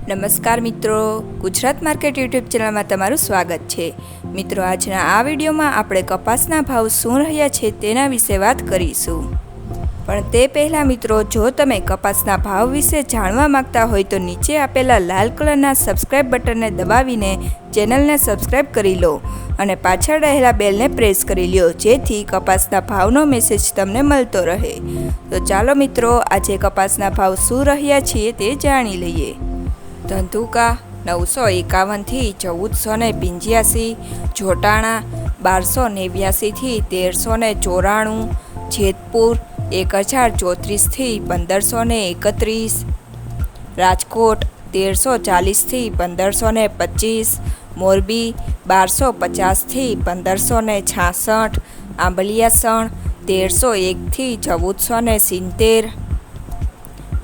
નમસ્કાર મિત્રો, Gujarat market YouTube ચેનલમાં તમારું સ્વાગત છે। મિત્રો, આજના આ વિડીયોમાં આપણે કપાસના ભાવ શું રહ્યા છે તેના વિશે વાત કરીશું। પણ તે પહેલાં મિત્રો, જો તમે કપાસના ભાવ વિશે જાણવા માંગતા હોય તો નીચે આપેલા લાલ કલરના સબસ્ક્રાઇબ બટનને દબાવીને ચેનલને સબસ્ક્રાઇબ કરી લો અને પાછળ રહેલા બેલને પ્રેસ કરી લો, જેથી કપાસના ભાવનો મેસેજ તમને મળતો રહે। તો ચાલો મિત્રો, આજે કપાસના ભાવ શું રહ્યા છે તે જાણી લઈએ। ધંધુકા 951 થી 1485, જોટાણા 1289 થી 1394, જેતપુર 1034 થી 1531, રાજકોટ 1340 થી 1525, મોરબી 1250 થી 1566, આંબલિયાસણ 1301 થી 1470,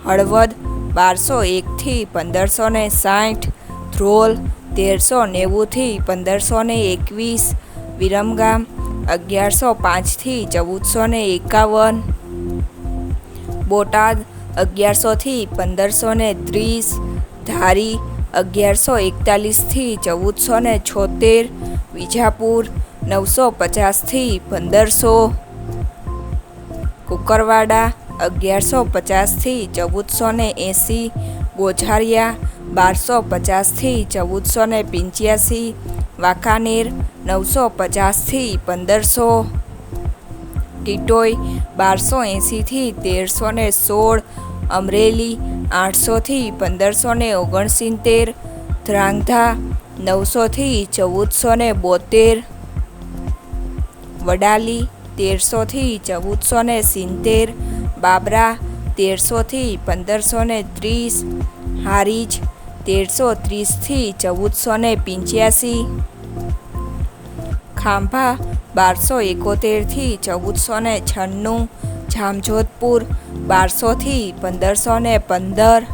હળવદ 1201 થી 1560, ધ્રોલ 1390 થી 1521, વિરમગામ 1105 થી 1451, બોટાદ 1100 થી 1530, ધારી 1141 થી 1476, વિજાપુર 950 થી 1500, કુકરવાડા 1150 થી 1480, ગોઝારિયા 1250 થી 1485, વાંકાનેર 950 થી 1500, ટીટોઈ 1280 થી 1316, અમરેલી 800 થી 1569, ધ્રાંગધ્રા 900 થી 1472, વડાલી 1300 થી 1470, બાબરા 1300 થી 1530, હારીજ 1330 થી 1485, ખાંભા 1271 થી 1496, જામજોધપુર 1200 થી 1515,